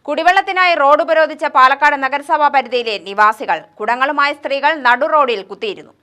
കുടിവെള്ളത്തിനായി road ഉപരോധിച്ച Palakkad നഗരസഭാ പരിധിയിലെ നിവാസികൾ കുടങ്ങളുമായ സ്ത്രീകൾ നടു റോഡിൽ കുത്തിയിരുന്നു.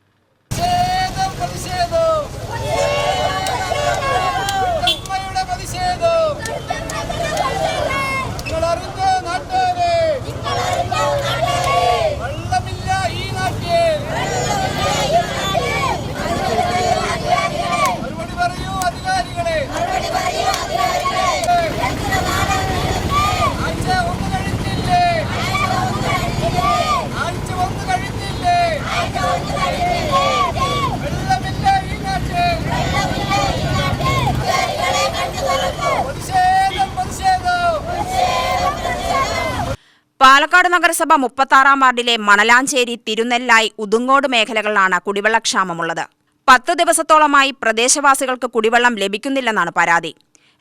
പാലക്കാട് നഗരസഭ 36-ാം വാർഡിലെ മണലാഞ്ചേരി, തിരുനെല്ലായി, ഉതുങ്ങോട് മേഖലകളിലാണ് കുടിവെള്ളക്ഷാമമുള്ളത്. 10 ദിവസത്തോളമായി പ്രദേശവാസികൾക്ക് കുടിവെള്ളം ലഭിക്കുന്നില്ലെന്നാണ് പരാതി.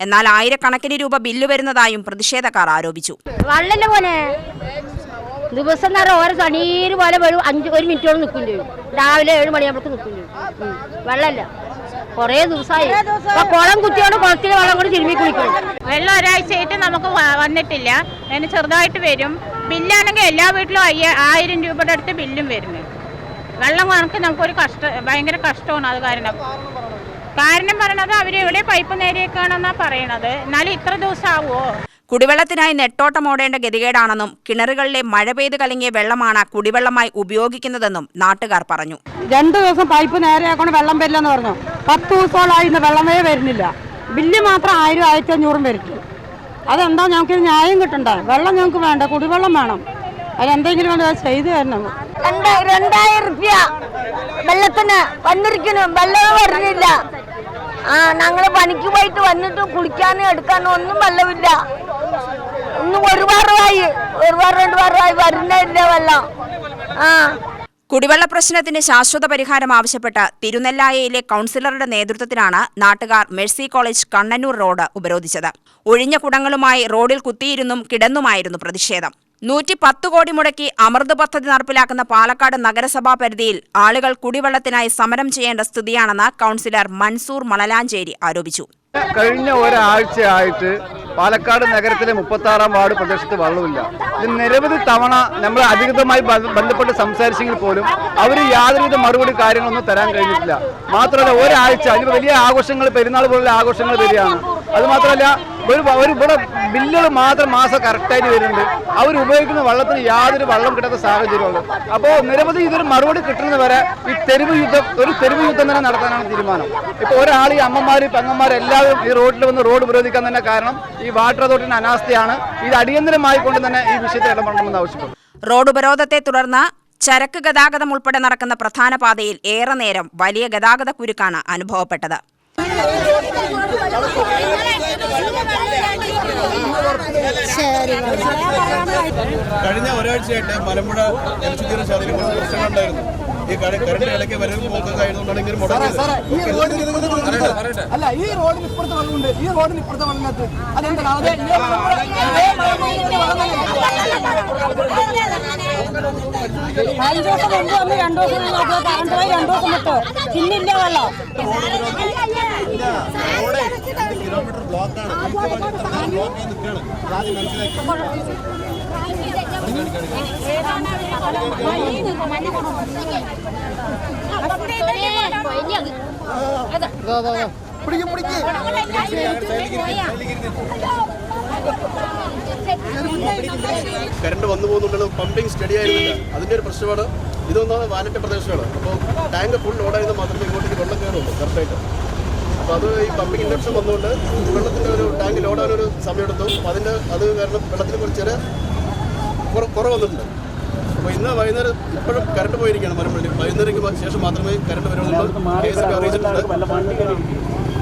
എന്നാൽ ആയിരക്കണക്കിന് രൂപ ബില്ല് വരുന്നതായും പ്രതിഷേധക്കാർ ആരോപിച്ചു. ദിവസം ഓരോ തണീര് പോലെ വരും, 1 മിനിറ്റോളം നിൽക്കും ചെയ്യും. രാവിലെ 7 മണിയാകുമ്പോൾ നിൽക്കും ചെയ്യും. വെള്ളമില്ല, കുറേ ദിവസമായി. കുളം കുത്തിയോണ്ട് കുളത്തിലെ വെള്ളം കൂടി തിരുമ്മി കുളിക്കണം. വെള്ളം ഒരാഴ്ചയായിട്ട് നമുക്ക് വന്നിട്ടില്ല. അതിന് ചെറുതായിട്ട് വരും. ബില്ലാണെങ്കിൽ എല്ലാ വീട്ടിലും 1000 രൂപയുടെ അടുത്ത് ബില്ലും വരുന്നത്. വെള്ളം കണക്ക് നമുക്കൊരു ഭയങ്കര കഷ്ടമാണ്. അത് കാരണം പറയണത് അവരെവിടെ പൈപ്പ് നേരിയേക്കാണെന്നാണ് പറയണത്. എന്നാലും ഇത്ര ദിവസം ആവുമോ? കുടിവെള്ളത്തിനായി നെട്ടോട്ടമോടേണ്ട ഗതികേടാണെന്നും കിണറുകളിലെ മഴ പെയ്ത് കലങ്ങിയ വെള്ളമാണ് കുടിവെള്ളമായി ഉപയോഗിക്കുന്നതെന്നും നാട്ടുകാർ പറഞ്ഞു. 2 ദിവസം പൈപ്പ് നേരെയാക്കൊണ്ട് വെള്ളം വരില്ലെന്ന് പറഞ്ഞു. 10 ദിവസത്തോളായി ഇന്ന് വെള്ളമേ വരുന്നില്ല. ബില്ല് മാത്രം 1000, 1500 വരും. അതെന്താ ഞങ്ങൾക്ക് ന്യായം കിട്ടണ്ടേ? വെള്ളം ഞങ്ങൾക്ക് വേണ്ട, കുടിവെള്ളം വേണം. അതിലെന്തെങ്കിലും വേണ്ട ചെയ്തു തരണം. 2000 രൂപ വെള്ളത്തിന് വന്നിരിക്കുന്നു, വെള്ളം വരുന്നില്ല. ഞങ്ങൾ പണിക്ക് പോയിട്ട് വന്നിട്ട് കുളിക്കാനും എടുക്കാനും ഒന്നും വെള്ളമില്ല. ഒന്നും 1 വാരമായി 2 വാരമായി വരുന്നില്ല വെള്ളം. കുടിവെള്ള പ്രശ്നത്തിന് ശാശ്വത പരിഹാരം ആവശ്യപ്പെട്ട് തിരുനെല്ലായയിലെ കൗൺസിലറുടെ നേതൃത്വത്തിലാണ് നാട്ടുകാർ മെഴ്സി കോളേജ് കണ്ണന്നൂർ റോഡ് ഉപരോധിച്ചത്. ഒഴിഞ്ഞ കുടങ്ങളുമായി റോഡിൽ കുത്തിയിരുന്നും കിടന്നുമായിരുന്നു പ്രതിഷേധം. 110 കോടി മുടക്കി അമൃത് പദ്ധതി നടപ്പിലാക്കുന്ന പാലക്കാട് നഗരസഭാ പരിധിയിൽ ആളുകൾ കുടിവെള്ളത്തിനായി സമരം ചെയ്യേണ്ട സ്ഥിതിയാണെന്ന് കൗൺസിലർ മൻസൂർ മണലാഞ്ചേരി ആരോപിച്ചു. കഴിഞ്ഞ ഒരാഴ്ചയായിട്ട് പാലക്കാട് നഗരത്തിലെ 36-ാം വാർഡ് പ്രദേശത്ത് വെള്ളമില്ല. ഇത് നിരവധി തവണ നമ്മൾ അധികൃതമായി ബന്ധപ്പെട്ട് സംസാരിച്ചെങ്കിൽ പോലും അവർ യാതൊരുവിധ മറുപടി കാര്യങ്ങളൊന്നും തരാൻ കഴിഞ്ഞിട്ടില്ല. മാത്രമല്ല ഒരാഴ്ച അതിന് വലിയ ആഘോഷങ്ങൾ, പെരുന്നാൾ പോലുള്ള ആഘോഷങ്ങൾ വരികയാണ്. അതുമാത്രമല്ല ഇവിടെ ബില്ലുകൾ മാത്രം മാസം കറക്റ്റായിട്ട് വരുന്നുണ്ട്. അവർ ഉപയോഗിക്കുന്ന വെള്ളത്തിന് യാതൊരു വെള്ളം കിട്ടാത്ത സാഹചര്യമുള്ളൂ. അപ്പോൾ നിരവധി ഇതൊരു മറുപടി കിട്ടുന്നത് വരെ ഈ തെരുവ് യുദ്ധം തന്നെ നടത്താനാണ് തീരുമാനം. ഇപ്പോൾ ഒരാൾ, ഈ അമ്മമാർ, പെങ്ങന്മാർ എല്ലാവരും ഈ റോഡിൽ വന്ന് റോഡ് ഉപരോധിക്കാൻ തന്നെ കാരണം ഈ വാട്ടർ അതോറിറ്റിയുടെ അനാസ്ഥയാണ്. ഇത് അടിയന്തരമായി കൊണ്ട് തന്നെ ഈ വിഷയത്തിൽ ഇടപെടണമെന്ന് ആവശ്യപ്പെട്ടു. റോഡ് ഉപരോധത്തെ തുടർന്ന് ചരക്ക് ഗതാഗതം ഉൾപ്പെടെ നടക്കുന്ന പ്രധാന പാതയിൽ ഏറെ നേരം വലിയ ഗതാഗത കുരുക്കാണ് അനുഭവപ്പെട്ടത്. കഴിഞ്ഞ ഒരാഴ്ചയായിട്ട് മലമ്പുഴ ജലശുദ്ധീകരണ ശാലയിൽ പ്രശ്നങ്ങളുണ്ടായിരുന്നു. ഈ കറണ്ട് ഇടയ്ക്ക് വരവ് പോക്കായിരുന്നുണ്ടെങ്കിൽ അല്ല, ഈ റോഡിന് ഇപ്പുറത്തെ വെള്ളമുണ്ട്, ഈ റോഡിന് ഇപ്പുറത്തെ വെള്ളത്തിനകത്ത് അതെന്താ 5 ദിവസം മുമ്പ് വന്ന് 2 ദിവസം കറണ്ട് പോയി 2 ദിവസം വിട്ട് പിന്നില്ല വെള്ളം. കിലോമീറ്റർ ബ്ലോക്കാണ്. കറണ്ട് വന്നു പോകുന്നുണ്ടെങ്കിൽ പമ്പിങ് സ്റ്റഡി ആയിരുന്നില്ല. അതിൻ്റെ ഒരു പ്രശ്നമാണ്. ഇതൊന്നാണ് വാനറ്റ പ്രദേശമാണ്. അപ്പോൾ ടാങ്ക് ഫുൾ ലോഡായിരുന്നാൽ മാത്രമേ ഇങ്ങോട്ടേക്ക് വെള്ളം കയറുള്ളൂ കറക്റ്റായിട്ട്. അപ്പോൾ അത് ഈ പമ്പിങ് ഇൻഡക്ഷൻ വന്നുകൊണ്ട് വെള്ളത്തിൻ്റെ ഒരു ടാങ്ക് ലോഡാനൊരു സമയമെടുത്തു. അപ്പോൾ അത് കാരണം വെള്ളത്തിന് കുറച്ചേറെ കുറവ് വന്നിട്ടുണ്ട്. അപ്പോൾ ഇന്ന് വൈകുന്നേരം ഇപ്പോഴും കറണ്ട് പോയിരിക്കുകയാണ് മലമ്പുഴയിൽ. വൈകുന്നേരം ശേഷം മാത്രമേ കറണ്ട് വരുള്ളൂ. കേസൊക്കെ അറിയിച്ചിട്ടുണ്ട്.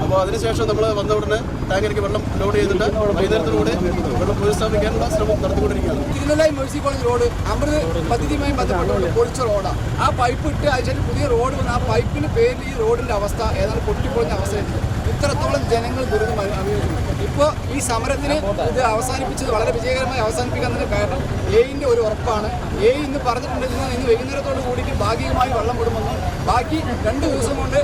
അപ്പോൾ അതിനുശേഷം നമ്മൾ വന്ന ഉടനെ ടാങ്കറിലേക്ക് വെള്ളം ലോഡ് ചെയ്തിട്ട് വൈകുന്നേരത്തിലൂടെ വെള്ളം പുനഃസ്ഥാപിക്കാനുള്ള ശ്രമം നടത്തിക്കൊണ്ടിരിക്കുകയാണ്. തിരുനെല്ലായി മെഴ്സി കോളേജ് റോഡ് അമൃത് പദ്ധതിയുമായി ബന്ധപ്പെട്ട് പൊളിച്ച റോഡാണ്. ആ പൈപ്പ് ഇട്ട് അതിന് പുതിയ റോഡ് വന്ന് ആ പൈപ്പിന് പേരിൽ ഈ റോഡിൻ്റെ അവസ്ഥ ഏതാണ്ട് പൊട്ടിപ്പൊളിഞ്ഞ അവസ്ഥയായിരുന്നു. ഇത്രത്തോളം ജനങ്ങൾ ദുരിതം അനുഭവിക്കുന്നു. ഇപ്പോൾ ഈ സമരത്തിന് ഇത് അവസാനിപ്പിച്ചത് വളരെ വിജയകരമായി അവസാനിപ്പിക്കാൻ തന്നെ കാരണം എയിൻ്റെ ഒരു ഉറപ്പാണ്. ഇന്ന് പറഞ്ഞിട്ടുണ്ടെങ്കിൽ ഇന്ന് വൈകുന്നേരത്തോട് കൂടിയിട്ട് ഭാഗികമായി വെള്ളം വിടുമെന്നും ബാക്കി 2 ദിവസം കൊണ്ട്